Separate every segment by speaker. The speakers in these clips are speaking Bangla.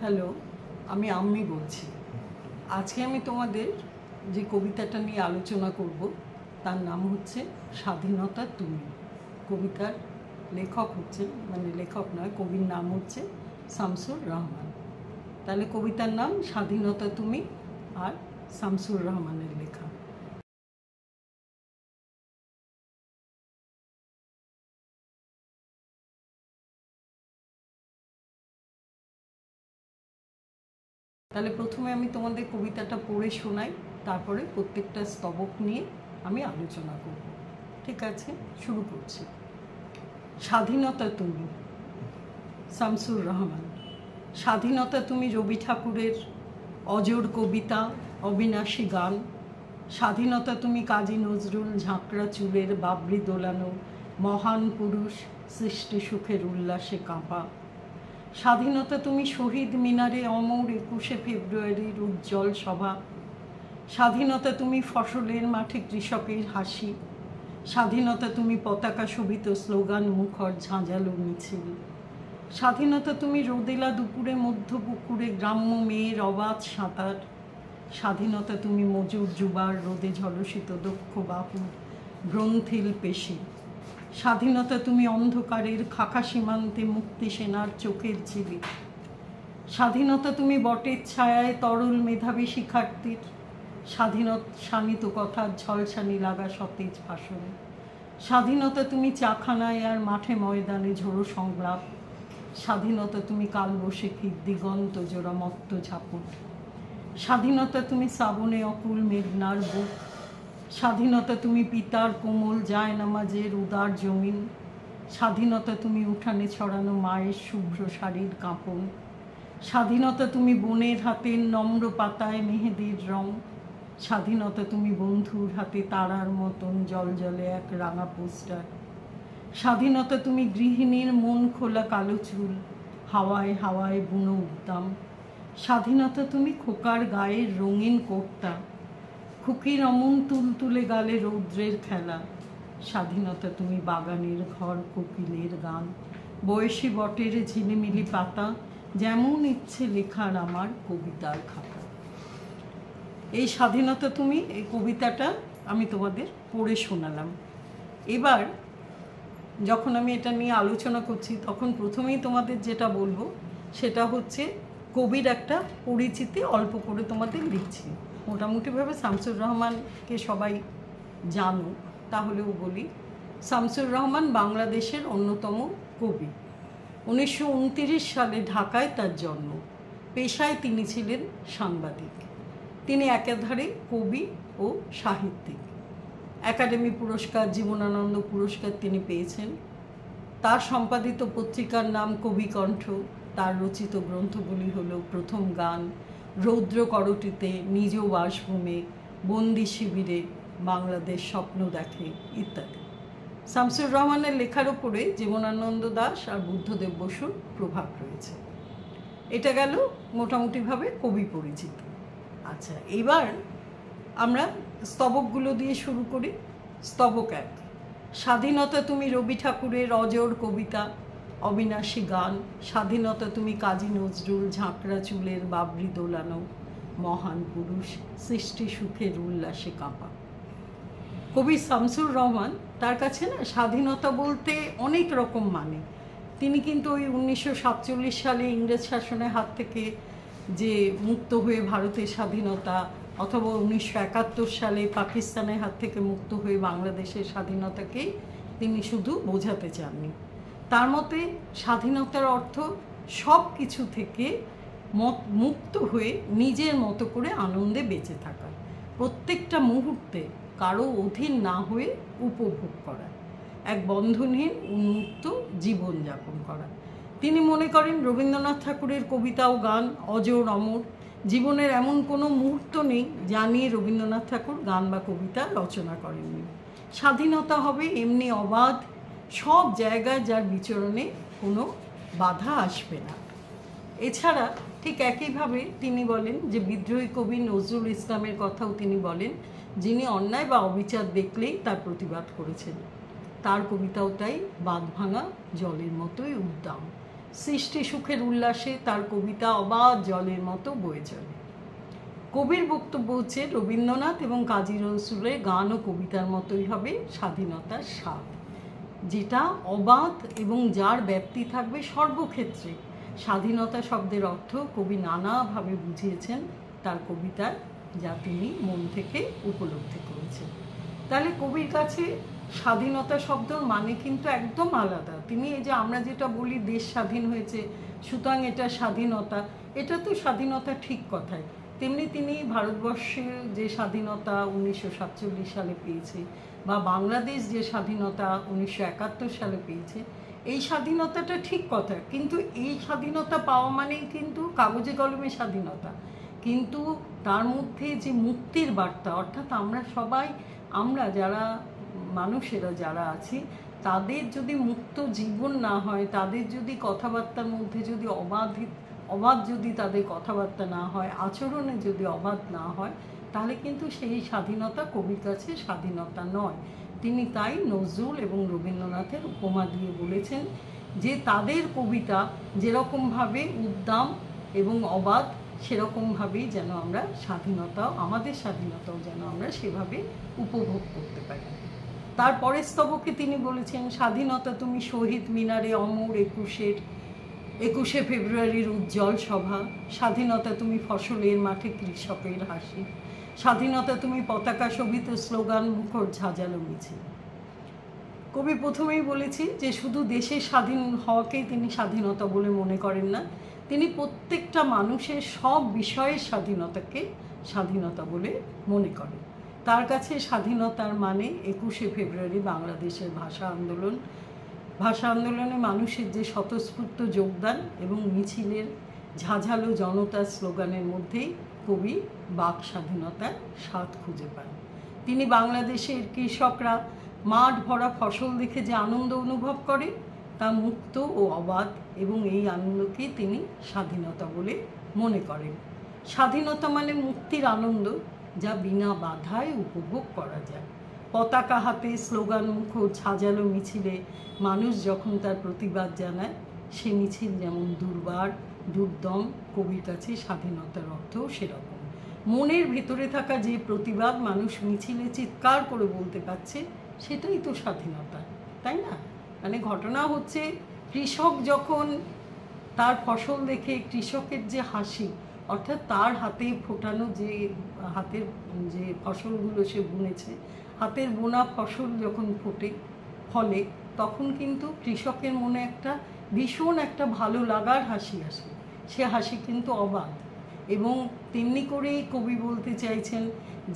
Speaker 1: হ্যালো, আমি আম্মি বলছি। আজকে আমি তোমাদের যে কবিতাটা নিয়ে আলোচনা করব তার নাম হচ্ছে স্বাধীনতা তুমি। কবিতার লেখক হচ্ছেন, লেখক নয়, কবির নাম হচ্ছে শামসুর রহমান। তাহলে কবিতার নাম স্বাধীনতা তুমি আর শামসুর রহমানের লেখা। তাহলে প্রথমে আমি তোমাদের কবিতাটা পড়ে শোনাই, তারপরে প্রত্যেকটা স্তবক নিয়ে আমি আলোচনা করব। ঠিক আছে, শুরু করছি। স্বাধীনতা তুমি, শামসুর রহমান। স্বাধীনতা তুমি রবি ঠাকুরের অজর কবিতা, অবিনাশী গান। স্বাধীনতা তুমি কাজী নজরুল ঝাঁকড়া চুলের বাবরি দোলানো মহান পুরুষ, সৃষ্টি সুখের উল্লাসে কাঁপা। স্বাধীনতা তুমি শহীদ মিনারে অমর 21শে ফেব্রুয়ারির উজ্জ্বল সভা। স্বাধীনতা তুমি ফসলের মাঠে কৃষকের হাসি। স্বাধীনতা তুমি পতাকা শোভিত স্লোগান মুখর ঝাঁঝালো মিছিল। স্বাধীনতা তুমি রোদেলা দুপুরে মধ্য পুকুরে গ্রাম্য মেয়ের অবাধ সাঁতার। স্বাধীনতা তুমি মজুর যুবার রোদে ঝলসিত দক্ষ বাহুর গ্রন্থিল পেশি। স্বাধীনতা তুমি অন্ধকারের খাকা সীমান্তে মুক্তি সেনার চোখের ঝিলিক। স্বাধীনতা তুমি বটের ছায়ায় তরল মেধাবী শিক্ষার্থীর শানিত কথার ঝলসানি লাগা সতেজ ভাষণ। স্বাধীনতা তুমি চাখানায় আর মাঠে ময়দানে ঝোড়ো সংলাপ। স্বাধীনতা তুমি কালবৈশাখীর দিগন্ত জোড়া মত্ত ঝাপট। স্বাধীনতা তুমি শ্রাবণে অকুল মেঘনার বুক। স্বাধীনতা তুমি পিতার কোমল জায়নামাজের উদার জমিন। স্বাধীনতা তুমি উঠানে ছড়ানো মায়ের শুভ্র শাড়ির কাঁপন। স্বাধীনতা তুমি বোনের হাতের নম্র পাতায় মেহেদির রং। স্বাধীনতা তুমি বন্ধুর হাতে তারার মতন জলজলে এক রাঙা পোস্টার। স্বাধীনতা তুমি গৃহিণীর মন খোলা কালো চুল, হাওয়ায় হাওয়ায় বুনো উদ্দাম। স্বাধীনতা তুমি খোকার গায়ের রঙিন কোটটা, খুকির অমন তুলতুলে গালে রৌদ্রের খেলা। স্বাধীনতা তুমি বাগানের ঘর, কোকিলের গান, বয়সী বটের ঝিলিমিলি পাতা, যেমন ইচ্ছে লেখার আমার কবিতার খাতা। এই স্বাধীনতা তুমি, এই কবিতাটা আমি তোমাদের পড়ে শোনালাম। এবার যখন আমি এটা নিয়ে আলোচনা করছি তখন প্রথমেই তোমাদের যেটা বলবো সেটা হচ্ছে কবির একটা পরিচিতি অল্প করে তোমাদের লিখছি। মোটামুটিভাবে শামসুর রহমানকে সবাই জানো, তাহলেও বলি। শামসুর রহমান বাংলাদেশের অন্যতম কবি। 1929 সালে ঢাকায় তার জন্ম। পেশায় তিনি ছিলেন সাংবাদিক। তিনি একাধারে কবি ও সাহিত্যিক। একাডেমি পুরস্কার, জীবনানন্দ পুরস্কার তিনি পেয়েছেন। তার সম্পাদিত পত্রিকার নাম কবিকণ্ঠ। তার রচিত গ্রন্থগুলি হল প্রথম গান, রৌদ্র করটিতে, নিজ বাসভূমে, বন্দি শিবিরে, বাংলাদেশ স্বপ্ন দেখে ইত্যাদি। শামসুর রহমানের লেখার ওপরে জীবনানন্দ দাশ আর বুদ্ধদেব বসুর প্রভাব রয়েছে। এটা গেল মোটামুটিভাবে কবি পরিচিত। আচ্ছা, এবার আমরা স্তবকগুলো দিয়ে শুরু করি। স্তবক 1, স্বাধীনতা তুমি রবি ঠাকুরের অজর কবিতা, অবিনাশী গান। স্বাধীনতা তুমি কাজী নজরুল ঝাঁকড়া চুলের বাবরি দোলানো মহান পুরুষ, সৃষ্টি সুখের উল্লাসে কাঁপা। কবি শামসুর রহমান, তার কাছে না স্বাধীনতা বলতে অনেক রকম মানে। তিনি কিন্তু ওই 1947 সালে ইংরেজ শাসনের হাত থেকে যে মুক্ত হয়ে ভারতের স্বাধীনতা, অথবা 1971 সালে পাকিস্তানের হাত থেকে মুক্ত হয়ে বাংলাদেশের স্বাধীনতাকে তিনি শুধু বোঝাতে চাননি। তার মতে স্বাধীনতার অর্থ সব কিছু থেকে মুক্ত হয়ে নিজের মতো করে আনন্দে বেঁচে থাকা, প্রত্যেকটা মুহূর্তে কারো অধীন না হয়ে উপভোগ করা, এক বন্ধনহীন উন্মুক্ত জীবনযাপন করা। তিনি মনে করেন রবীন্দ্রনাথ ঠাকুরের কবিতা ও গান অজর অমর। জীবনের এমন কোনো মুহূর্ত নেই যা নিয়ে রবীন্দ্রনাথ ঠাকুর গান বা কবিতা রচনা করেননি। স্বাধীনতা হবে এমনি অবাধ, সব জায়গায় যার বিচরণে কোনো বাধা আসবে না। এছাড়া ঠিক একইভাবে তিনি বলেন যে বিদ্রোহী কবি নজরুল ইসলামের কথাও তিনি বলেন, যিনি অন্যায় বা অবিচার দেখলেই তার প্রতিবাদ করেছেন। তার কবিতাও তাই বাঁধ ভাঙা জলের মতোই উদ্দাম। সৃষ্টি সুখের উল্লাসে তার কবিতা অবাধ জলের মতো বয়ে চলে। কবির বক্তব্য হচ্ছে রবীন্দ্রনাথ এবং কাজী নজরুলের গান ও কবিতার মতোই হবে স্বাধীনতার স্বাদ, যেটা অবাধ এবং যার ব্যাপ্তি থাকবে সর্বক্ষেত্রে। স্বাধীনতা শব্দের অর্থ কবি নানাভাবে বুঝিয়েছেন তার কবিতায়, যা তিনি মন থেকে উপলব্ধি করেছেন। তাহলে কবির কাছে স্বাধীনতা শব্দর মানে কিন্তু একদম আলাদা। তিনি এই যে আমরা যেটা বলি দেশ স্বাধীন হয়েছে সুতরাং এটা স্বাধীনতা, এটা তো স্বাধীনতা ঠিক কথাই। তেমনি তিনি ভারতবর্ষের যে স্বাধীনতা 1947 সালে পেয়েছে বা বাংলাদেশ যে স্বাধীনতা 1971 সালে পেয়েছে, এই স্বাধীনতাটা ঠিক কথা, কিন্তু এই স্বাধীনতা পাওয়া মানেই কিন্তু কাগজে কলমে স্বাধীনতা, কিন্তু তার মধ্যে যে মুক্তির বার্তা, অর্থাৎ আমরা সবাই, আমরা যারা মানুষেরা যারা আছি, তাদের যদি মুক্ত জীবন না হয়, তাদের যদি কথাবার্তার মধ্যে যদি অবাধ যদি তাদের কথাবার্তা না হয়, আচরণে যদি অবাধ না হয়, তাহলে কিন্তু সেই স্বাধীনতা কবির কাছে স্বাধীনতা নয়। তিনি তাই নজরুল এবং রবীন্দ্রনাথের উপমা দিয়ে বলেছেন যে তাদের কবিতা যেরকমভাবে উদ্দাম এবং অবাধ, সেরকমভাবেই যেন আমরা আমাদের স্বাধীনতাও যেন আমরা সেভাবে উপভোগ করতে পারি। তারপরে স্তবকে তিনি বলেছেন, স্বাধীনতা তুমি শহীদ মিনারে অমর 21শে ফেব্রুয়ারির উজ্জ্বল সভা, স্বাধীনতা তুমি ফসলের মাঠে কৃষকের হাসি, স্বাধীনতা তুমি পতাকা শোভিত স্লোগান মুখর ঝাঁঝালো মিছিল। কবি প্রথমেই বলেছি যে শুধু দেশের স্বাধীন হওয়াকেই তিনি স্বাধীনতা বলে মনে করেন না, তিনি প্রত্যেকটা মানুষের সব বিষয়ের স্বাধীনতাকে স্বাধীনতা বলে মনে করেন। তার কাছে স্বাধীনতার মানে 21শে ফেব্রুয়ারি বাংলাদেশের ভাষা আন্দোলনে মানুষের যে স্বতঃস্ফূর্ত যোগদান এবং মিছিলের ঝাঁঝালো জনতার স্লোগানের মধ্যেই কবি বাক স্বাধীনতার স্বাদ খুঁজে পান। তিনি বাংলাদেশের কৃষকরা মাঠ ভরা ফসল দেখে যে আনন্দ অনুভব করে তা মুক্ত ও অবাধ, এবং এই আনন্দকে তিনি স্বাধীনতা বলে মনে করেন। স্বাধীনতা মানে মুক্তির আনন্দ, যা বিনা বাধায় উপভোগ করা যায়। পতাকা হাতে স্লোগান মুখর ঝাঁঝালো মিছিলে মানুষ যখন তার প্রতিবাদ জানায়, সে মিছিল যেমন দুর্দম, কবির কাছে স্বাধীনতার অর্থও সেরকম। মনের ভেতরে থাকা যে প্রতিবাদ মানুষ মিছিলে চিৎকার করে বলতে পারছে, সেটাই তো স্বাধীনতা, তাই না? মানে ঘটনা হচ্ছে, কৃষক যখন তার ফসল দেখে কৃষকের যে হাসি, অর্থাৎ তার হাতে ফোটানো হাতের যে ফসলগুলো সে বুনেছে, হাতের বোনা ফসল যখন ফলে, তখন কিন্তু কৃষকের মনে ভীষণ একটা ভালো লাগার হাসি আসে। সে হাসি কিন্তু অবাধ। এবং তেমনি করেই কবি বলতে চাইছেন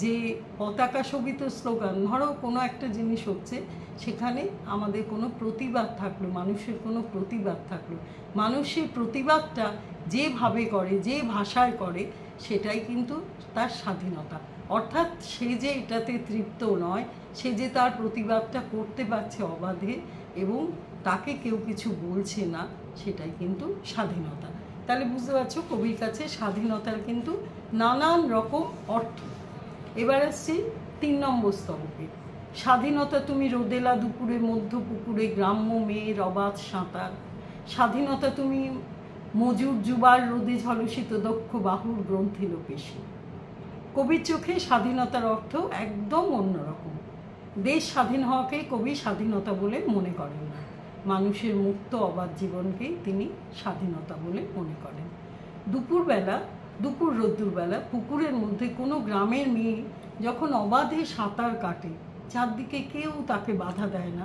Speaker 1: যে পতাকা শোভিত স্লোগান, ধরো কোনো একটা জিনিস হচ্ছে, সেখানে আমাদের কোনো প্রতিবাদ থাকলো, মানুষের কোনো প্রতিবাদ থাকলো, মানুষের প্রতিবাদটা যেভাবে করে, যে ভাষায় করে, সেটাই কিন্তু তার স্বাধীনতা। অর্থাৎ সে যে এটাতে তৃপ্ত নয়, সে যে তার প্রতিবাদটা করতে পারছে অবাধে এবং তাকে কেউ কিছু বলছে না, সেটাই কিন্তু স্বাধীনতা। তাহলে বুঝতে পারছো কবির কাছে স্বাধীনতার কিন্তু নানান রকম অর্থ। এবার আসছি 3 নম্বর স্তবকে। স্বাধীনতা তুমি রোদেলা দুপুরে মধ্য পুকুরে গ্রাম্য মেয়ের অবাধ সাঁতার, স্বাধীনতা তুমি মজুর যুবার রোদে ঝলসিত দক্ষ বাহুর গ্রন্থিল পেশি। কবির চোখে স্বাধীনতার অর্থ একদম অন্যরকম। দেশ স্বাধীন হওয়াকে কবি স্বাধীনতা বলে মনে করেন না, মানুষের মুক্ত অবাধ জীবনকেই তিনি স্বাধীনতা বলে মনে করেন। দুপুর রোদ্দুরবেলা পুকুরের মধ্যে কোনো গ্রামের মেয়ে যখন অবাধে সাঁতার কাটে, চারদিকে কেউ তাকে বাধা দেয় না,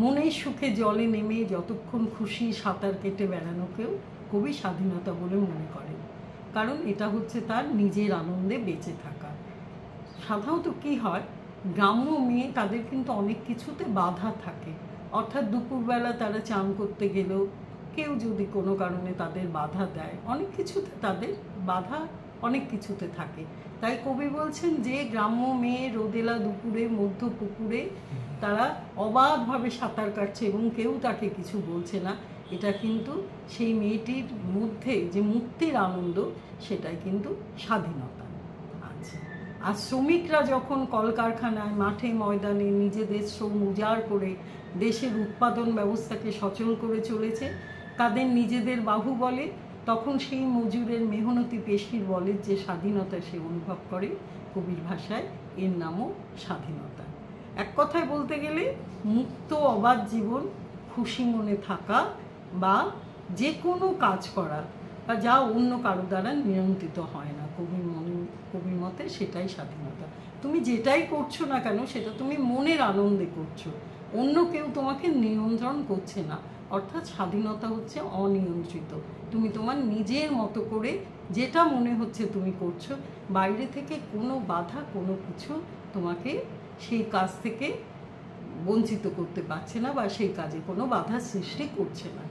Speaker 1: মনের সুখে জলে নেমে যতক্ষণ খুশি সাঁতার কেটে বেড়ানোকেও কবি স্বাধীনতা বলে মনে করেন, কারণ এটা হচ্ছে তার নিজের আনন্দে বেঁচে থাকা। সাধারণত কী হয়, গ্রাম্য মেয়ে তাদের কিন্তু অনেক কিছুতে বাধা থাকে, অর্থাৎ দুপুরবেলা তারা চান করতে গেলেও কেউ যদি কোনো কারণে তাদের বাধা দেয়, অনেক কিছুতে থাকে। তাই কবি বলছেন যে গ্রাম্য মেয়ে রোদেলা দুপুরে মধ্য পুকুরে তারা অবাধভাবে সাঁতার কাটছে এবং কেউ তাকে কিছু বলছে না, এটা কিন্তু সেই মেয়েটির মধ্যে যে মুক্তির আনন্দ, সেটাই কিন্তু স্বাধীনতা। আচ্ছা, আর শ্রমিকরা যখন কলকারখানায় মাঠে ময়দানে নিজেদের শ্রম উজাড় করে দেশের উৎপাদন ব্যবস্থাকে সচল করে চলেছে, তাদের নিজেদের বাহুবলে, তখন সেই মজুরের মেহনতি পেশির বলে যে স্বাধীনতা সে অনুভব করে, কবির ভাষায় এর নামও স্বাধীনতা। এক কথায় বলতে গেলে মুক্ত অবাধ জীবন, খুশি মনে থাকা বা যে কোনো কাজ করা বা যা অন্য কারো দ্বারা নিয়ন্ত্রিত হয় না, কবির মতে সেটাই স্বাধীনতা। তুমি যেটাই করছো না কেন সেটা তুমি মনের আনন্দে করছো, অন্য কেউ তোমাকে নিয়ন্ত্রণ করছে না। অর্থাৎ স্বাধীনতা হচ্ছে অনিয়ন্ত্রিত, তুমি তোমার নিজের মতো করে যেটা মনে হচ্ছে তুমি করছো, বাইরে থেকে কোনো বাধা কোনো কিছু তোমাকে সেই কাজ থেকে বঞ্চিত করতে পারছে না বা সেই কাজে কোনো বাধা সৃষ্টি করছে না।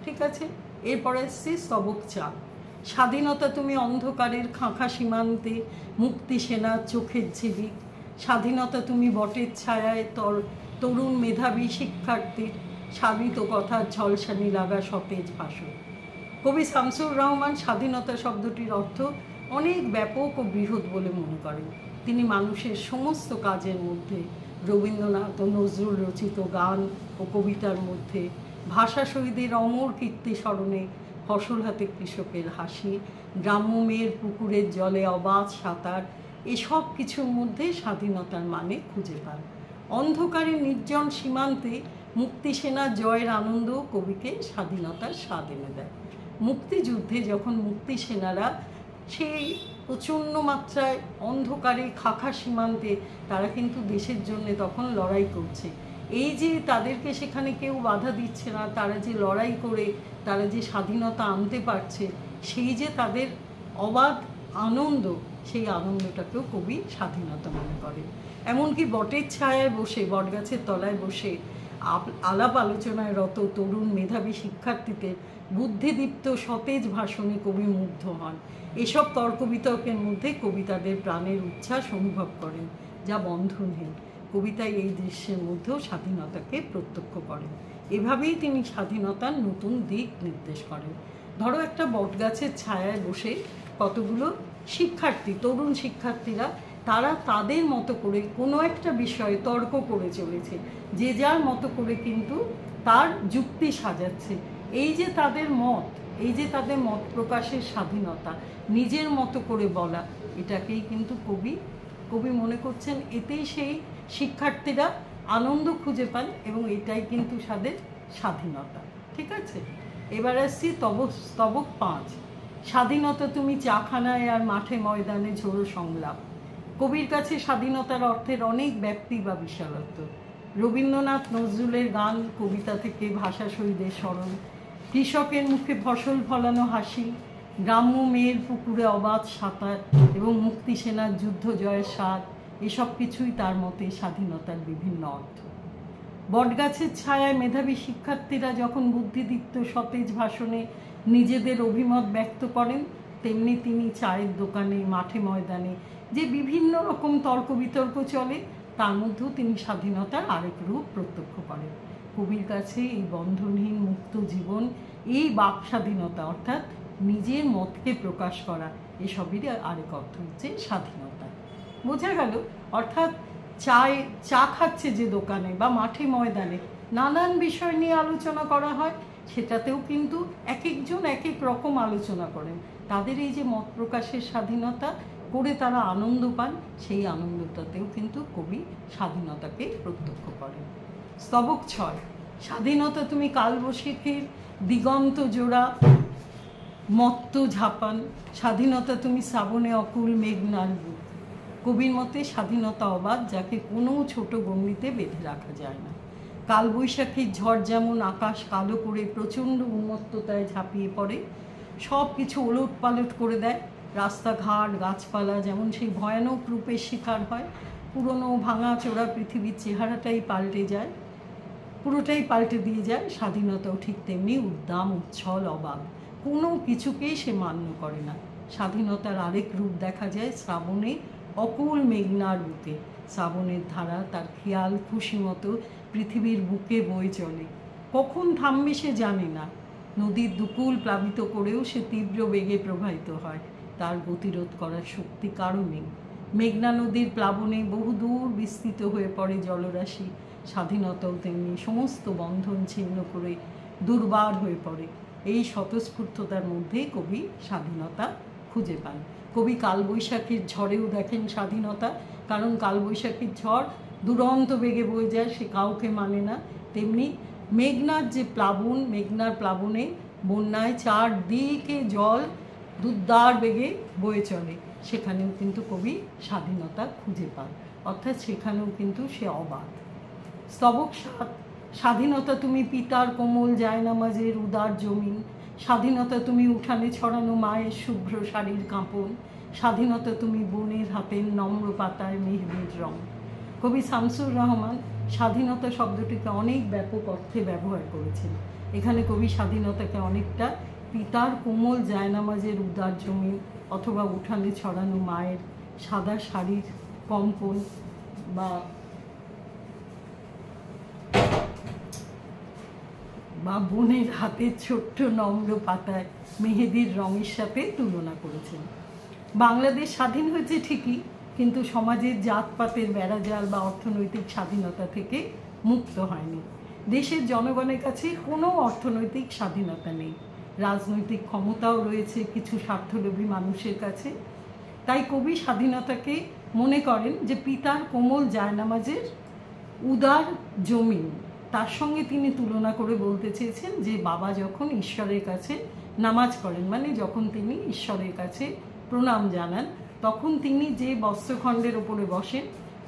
Speaker 1: ঠিক আছে, এরপরে এসছি স্তবক চাঁদ। স্বাধীনতা তুমি অন্ধকারের খাঁখা সীমান্তে, মুক্তি সেনার চোখের ঝিলিক। স্বাধীনতা তুমি বটের ছায়ায় তরুণ মেধাবী শিক্ষার্থীর সাবিত কথার ঝলসানি লাগা সতেজ ভাষণ। কবি শামসুর রহমান স্বাধীনতা শব্দটির অর্থ অনেক ব্যাপক ও বৃহৎ বলে মনে করেন। তিনি মানুষের সমস্ত কাজের মধ্যে, রবীন্দ্রনাথ ও নজরুল রচিত গান ও কবিতার মধ্যে, ভাষা শহীদের অমর কীর্তি স্মরণে, ফসল হাতে কৃষকের হাসি, গ্রাম্য মেয়ের পুকুরের জলে অবাধ সাঁতার, এসব কিছুর মধ্যে স্বাধীনতার মানে খুঁজে পান। অন্ধকারের নির্জন সীমান্তে মুক্তিসেনার জয়ের আনন্দ কবিকে স্বাধীনতার স্বাদ এনে দেয়। মুক্তিযুদ্ধে যখন মুক্তিসেনারা সেই প্রচণ্ড মাত্রায় অন্ধকারে খাঁখা সীমান্তে তারা কিন্তু দেশের জন্য তখন লড়াই করছে, এই যে তাদেরকে সেখানে কেউ বাধা দিচ্ছে না, তারা যে লড়াই করে তারা যে স্বাধীনতা আনতে পারছে, সেই যে তাদের অবাধ আনন্দ, সেই আনন্দটাকেও কবি স্বাধীনতা মনে করে। এমনকি বটের ছায়ায় বসে, বটগাছের তলায় বসে আলাপ আলোচনায় রত তরুণ মেধাবী শিক্ষার্থীদের বুদ্ধিদীপ্ত সতেজ ভাষণে কবি মুগ্ধ হন। এসব তর্ক বিতর্কের মধ্যে কবি তাদের প্রাণের উচ্ছ্বাস অনুভব করেন, যা বন্ধনহীন। কবিতায় এই দৃশ্যের মধ্যেও স্বাধীনতাকে প্রত্যক্ষ করেন। এভাবেই তিনি স্বাধীনতার নতুন দিক নির্দেশ করেন। ধরো একটা বটগাছের ছায়ায় বসে কতগুলো শিক্ষার্থী, তরুণ শিক্ষার্থীরা, তারা তাদের মতো করে কোনো একটা বিষয়ে তর্ক করে চলেছে, যে যার মতো করে কিন্তু তার যুক্তি সাজাচ্ছে। এই যে তাদের মত, এই যে তাদের মত প্রকাশের স্বাধীনতা, নিজের মতো করে বলা, এটাকেই কিন্তু কবি মনে করছেন এতেই সেই শিক্ষার্থীরা আনন্দ খুঁজে পান এবং এটাই কিন্তু তাদের স্বাধীনতা। ঠিক আছে, এবার আসছি স্তবক 5। স্বাধীনতা তুমি চাখানায় আর মাঠে ময়দানে ঝোড়ো সংলাপ। কবির কাছে স্বাধীনতার অর্থের অনেক ব্যাপ্তি বা বিশালত্ব। রবীন্দ্রনাথ নজরুলের গান, কবিতা থেকে ভাষা শহীদের স্মরণ, কৃষকের মুখে ফসল ফলানো হাসি, গ্রাম্য মেয়ের পুকুরে অবাধ সাঁতার এবং মুক্তিসেনার যুদ্ধ জয়ের স্বাদ, এসব কিছুই তার মতে স্বাধীনতার বিভিন্ন অর্থ। বটগাছের ছায়ায় মেধাবী শিক্ষার্থীরা যখন বুদ্ধিদীপ্ত সতেজ ভাষণে নিজেদের অভিমত ব্যক্ত করেন, তেমনি তিনি চায়ের দোকানে, মাঠে ময়দানে যে বিভিন্ন রকম তর্ক বিতর্ক চলে, তার মধ্যেও তিনি স্বাধীনতার আরেক রূপ প্রত্যক্ষ করেন। কবির কাছে এই বন্ধনহীন মুক্ত জীবন, এই বাক স্বাধীনতা অর্থাৎ নিজের মতকে প্রকাশ করা, এসবেরই আরেক অর্থ হচ্ছে স্বাধীনতা। বোঝা গেল? অর্থাৎ চা খাচ্ছে যে দোকানে বা মাঠে ময়দানে নানান বিষয় নিয়ে আলোচনা করা হয়, সেটাতেও কিন্তু এক একজন এক এক রকম আলোচনা করেন। তাদের এই যে মত প্রকাশের স্বাধীনতা করে তারা আনন্দ পান, সেই আনন্দটাতেও কিন্তু কবি স্বাধীনতাকে প্রত্যক্ষ করেন। স্তবক 6। স্বাধীনতা তুমি কালবৈশাখীর দিগন্ত জোড়া মত্ত ঝাপান। স্বাধীনতা তুমি শ্রাবণে অকুল মেঘনার বুক। কবির মতে স্বাধীনতা অবাধ, যাকে কোনো ছোট গণ্ডিতে বেঁধে রাখা যায় না। কালবৈশাখীর ঝড় যেমন আকাশ কালো করে প্রচণ্ড উন্মত্ততায় ঝাঁপিয়ে পড়ে, সব কিছু ওলট পালট করে দেয়, রাস্তাঘাট গাছপালা যেমন সেই ভয়ানক রূপের শিকার হয়, পুরনো ভাঙা চোরা পৃথিবীর চেহারাটাই পাল্টে যায়, পুরোটাই পাল্টে দিয়ে যায়। স্বাধীনতাও ঠিক তেমনি উদ্দাম, উচ্ছল, অবাধ, কোনো কিছুকেই সে মান্য করে না। স্বাধীনতার আরেক রূপ দেখা যায় শ্রাবণে অকুল মেঘনার বুকে। শ্রাবণের ধারা তার খেয়াল খুশি মতো পৃথিবীর বুকে বয়ে চলে, কখন থামবে সে জানে না। নদীর দুকুল প্লাবিত করেও সে তীব্র বেগে প্রবাহিত হয়, তার গতিরোধ করার শক্তি কারও নেই। মেঘনা নদীর প্লাবনে বহুদূর বিস্তৃত হয়ে পড়ে জলরাশি। স্বাধীনতাও তেমনি সমস্ত বন্ধন ছিন্ন করে দুর্বার হয়ে পড়ে। এই স্বতঃস্ফূর্ততার মধ্যেই কবি স্বাধীনতা খুঁজে পান। কবি কালবৈশাখীর ঝড়েও দেখেন স্বাধীনতা, কারণ কালবৈশাখীর ঝড় দুরন্ত বেগে বয়ে যায়, সে কাউকে মানে না। তেমনি মেঘনার যে প্লাবন, মেঘনার প্লাবনে বন্যায় চারদিকে জল দুর্দার বেগে বয়ে চলে, সেখানেও কিন্তু কবি স্বাধীনতা খুঁজে পান, অর্থাৎ সেখানেও কিন্তু সে অবাধ। স্তবক ৭, স্বাধীনতা তুমি পিতার কোমল জায়নামাজের উদার জমিন, স্বাধীনতা তুমি উঠানে ছড়ানো মায়ের শুভ্র শাড়ির কাঁপন, স্বাধীনতা তুমি বোনের হাতের নম্র পাতায় মেহেদির রং। কবি শামসুর রহমান স্বাধীনতা শব্দটিকে অনেক ব্যাপক অর্থে ব্যবহার করেছেন। এখানে কবি স্বাধীনতাকে অনেকটা পিতার কোমল জায়নামাজের উদার জমিন অথবা উঠানে ছড়ানো মায়ের সাদা শাড়ির কম্পন বা বোনের হাতের ছোট্ট নম্র পাতায় মেহেদির রঙের সাথে তুলনা করেছেন। বাংলাদেশ স্বাধীন হয়েছে ঠিকই, কিন্তু সমাজের জাতপাতের বেড়াজাল বা অর্থনৈতিক স্বাধীনতা থেকে মুক্ত হয়নি। দেশের জনগণের কাছে কোনো অর্থনৈতিক স্বাধীনতা নেই, রাজনৈতিক ক্ষমতাও রয়েছে কিছু স্বার্থলোভী মানুষের কাছে। তাই কবি স্বাধীনতাকে মনে করেন যে পিতার কোমল জায়নামাজের উদার জমিন, তার সঙ্গে তিনি তুলনা করে বলতে চেয়েছেন যে বাবা যখন ঈশ্বরের কাছে নামাজ পড়েন, মানে যখন তিনি ঈশ্বরের কাছে প্রণাম জানান, তখন তিনি যে বস্ত্রখণ্ডের ওপরে বসেন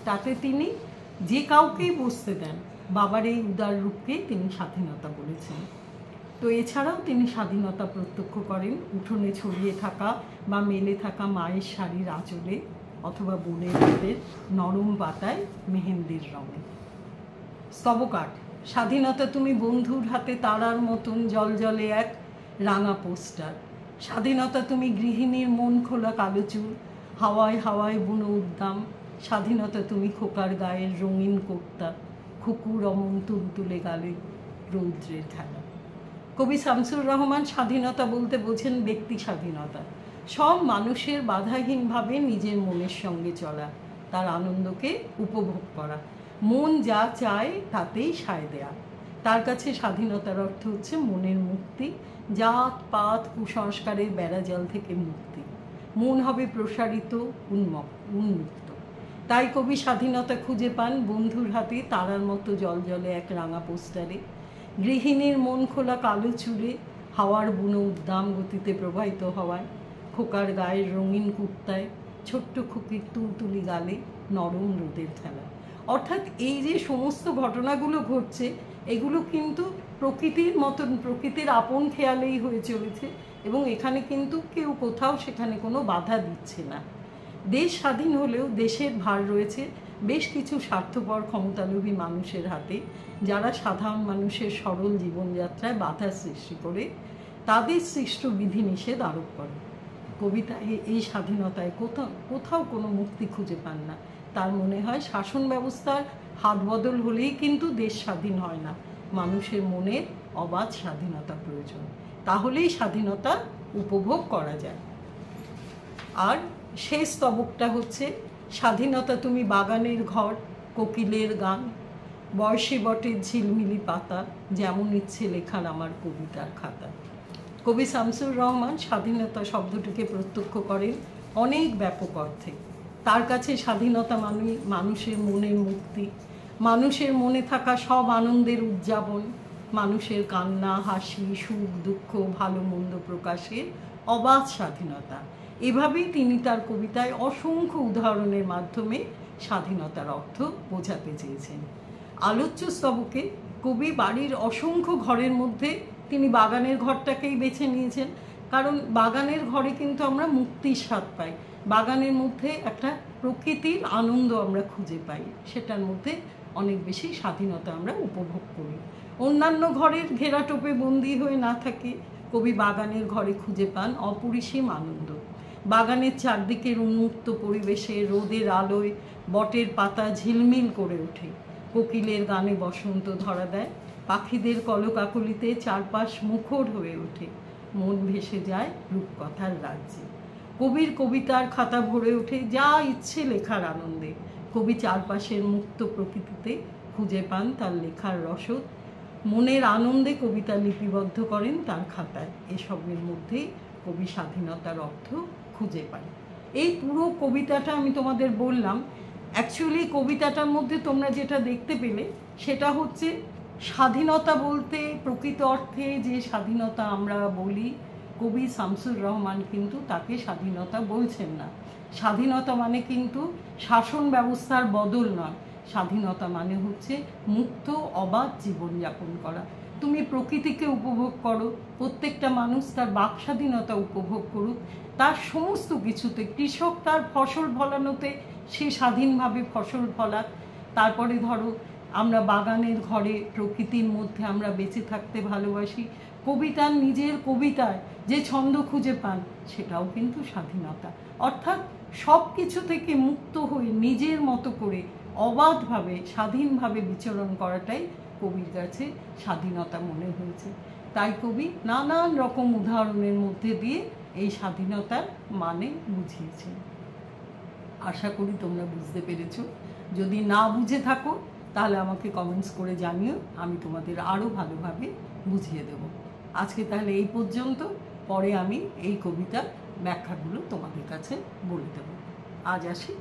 Speaker 1: তাতে তিনি যে কাউকেই বসতে দেন, বাবার এই উদার রূপকে তিনি স্বাধীনতা বলেছেন। তো এছাড়াও তিনি স্বাধীনতা প্রত্যক্ষ করেন উঠোনে ছড়িয়ে থাকা বা মেলে থাকা মায়ের শাড়ির আঁচলে অথবা বোনের হাতের নরম পাতায় মেহেন্দির রঙে। স্তবক ৮, স্বাধীনতা তুমি বন্ধুর হাতে তারার মতন জলজলে এক রাঙা পোস্টার, স্বাধীনতা তুমি গৃহিণীর মন খোলা কালো চুল, হাওয়ায় হাওয়ায় বুনো উদ্দাম, স্বাধীনতা তুমি খোকার গায়ের রঙিন কোর্তা, খুকুর অমন তুলতুলে গালে রৌদ্রের খেলা। কবি শামসুর রহমান স্বাধীনতা বলতে বোঝেন ব্যক্তি স্বাধীনতা, সব মানুষের বাধাহীনভাবে নিজের মনের সঙ্গে চলা, তার আনন্দকে উপভোগ করা, মন যা চায় তাতেই সায় দেয়া। তার কাছে স্বাধীনতার অর্থ হচ্ছে মনের মুক্তি, জাত পাত কুসংস্কারের বেড়াজাল থেকে মুক্তি, মন হবে প্রসারিত উন্মুক্ত। তাই কবি স্বাধীনতা খুঁজে পান বন্ধুর হাতে তারার মতো জলজলে এক রাঙা পোস্টারে, গৃহিণীর মন খোলা কালো চুলে, হাওয়ার বুনো উদ্দাম গতিতে প্রবাহিত হওয়ায়, খোকার গায়ের রঙিন কুর্তায়, ছোট্ট খুকির তুলতুলি গালে নরম রোদের খেলা। অর্থাৎ এই যে সমস্ত ঘটনাগুলো ঘটছে, এগুলো কিন্তু প্রকৃতির মতন, প্রকৃতির আপন খেয়ালেই হয়ে চলেছে, এবং এখানে কিন্তু কেউ কোথাও সেখানে কোনো বাধা দিচ্ছে না। দেশ স্বাধীন হলেও দেশের ভার রয়েছে বেশ কিছু স্বার্থপর ক্ষমতালোভী মানুষের হাতে, যারা সাধারণ মানুষের সরল জীবনযাত্রায় বাধা সৃষ্টি করে তাদের সৃষ্ট বিধিনিষেধ আরোপ করে। কবিতায় এই স্বাধীনতায় কোথাও কোনো মুক্তি খুঁজে পান না। তার মনে হয় শাসন ব্যবস্থার হাত বদল হলেই কিন্তু দেশ স্বাধীন হয় না, মানুষের মনের অবাধ স্বাধীনতা প্রয়োজন, তাহলেই স্বাধীনতা উপভোগ করা যায়। আর শেষ স্তবকটা হচ্ছে স্বাধীনতা তুমি বাগানের ঘর, কোকিলের গান, বয়সী বটের ঝিলমিলি পাতা, যেমন ইচ্ছে লেখার আমার কবিতার খাতা। কবি শামসুর রহমান স্বাধীনতা শব্দটিকে প্রত্যক্ষ করেন অনেক ব্যাপক অর্থে। তার কাছে স্বাধীনতা মানে মানুষের মনের মুক্তি, মানুষের মনে থাকা সব আনন্দের উদযাপন, মানুষের কান্না হাসি সুখ দুঃখ ভালো মন্দ প্রকাশের অবাধ স্বাধীনতা। এভাবেই তিনি তার কবিতায় অসংখ্য উদাহরণের মাধ্যমে স্বাধীনতার অর্থ বোঝাতে চেয়েছেন। আলোচ্য স্তবকে কবি বাড়ির অসংখ্য ঘরের মধ্যে তিনি বাগানের ঘরটাকেই বেছে নিয়েছেন, কারণ বাগানের ঘরে কিন্তু আমরা মুক্তির স্বাদ পাই, বাগানের মধ্যে একটা প্রকৃতির আনন্দ আমরা খুঁজে পাই, সেটার মধ্যে অনেক বেশি স্বাধীনতা আমরা উপভোগ করি। অন্যান্য ঘরের ঘেরাটোপে বন্দী হয়ে না থাকে কবি বাগানের ঘরে খুঁজে পান অপরিসীম আনন্দ। বাগানের চারদিকের উন্মুক্ত পরিবেশে রোদের আলোয় বটের পাতা ঝিলমিল করে ওঠে, কোকিলের গানে বসন্ত ধরা দেয়, পাখিদের কলকাকলিতে চারপাশ মুখর হয়ে ওঠে, মন ভেসে যায় রূপকথার রাজ্যে। কবির কবিতার খাতা ভরে ওঠে যা ইচ্ছে লেখার আনন্দে। কবি চারপাশের মুক্ত প্রকৃতিতে খুঁজে পান তার লেখার রসদ, মনের আনন্দে কবিতা লিপিবদ্ধ করেন তার খাতায়। এসবের মধ্যেই কবি স্বাধীনতার অর্থ খুঁজে পান। এই পুরো কবিতাটা আমি তোমাদের বললাম, অ্যাকচুয়ালি কবিতাটার মধ্যে তোমরা যেটা দেখতে পেলে সেটা হচ্ছে স্বাধীনতা বলতে প্রকৃত অর্থে যে স্বাধীনতা আমরা বলি, কবি শামসুর রহমান কিন্তু তাকে স্বাধীনতা বলছেন না। স্বাধীনতা মানে কিন্তু শাসন ব্যবস্থার বদল নয়, স্বাধীনতা মানে হচ্ছে মুক্ত অবাধ জীবনযাপন করা। তুমি প্রকৃতিকে উপভোগ করো, প্রত্যেকটা মানুষ তার বাক স্বাধীনতা উপভোগ করুক, তার সমস্ত কিছুতে। কৃষক তার ফসল ফলানোতে সে স্বাধীনভাবে ফসল ফলাক। তারপরে ধরো আমরা বাগানের ঘরে প্রকৃতির মধ্যে আমরা বেঁচে থাকতে ভালোবাসি। কবিতার নিজের কবিতায় যে ছন্দ খুঁজে পান সেটাও কিন্তু স্বাধীনতা। অর্থাৎ সব কিছু থেকে মুক্ত হয়ে নিজের মতো করে অবাধভাবে স্বাধীনভাবে বিচরণ করাটাই কবির কাছে স্বাধীনতা মনে হয়েছে। তাই কবি নানান রকম উদাহরণের মধ্যে দিয়ে এই স্বাধীনতার মানে বুঝিয়েছেন। আশা করি তোমরা বুঝতে পেরেছো। যদি না বুঝে থাকো তাহলে আমাকে কমেন্টস করে জানিও, আমি তোমাদের আরও ভালোভাবে বুঝিয়ে দেব। আজকে তাহলে এই পর্যন্ত, পরে আমি এই কবিতার ব্যাখ্যাগুলো তোমাদের কাছে বলে দেব। আজ আসি।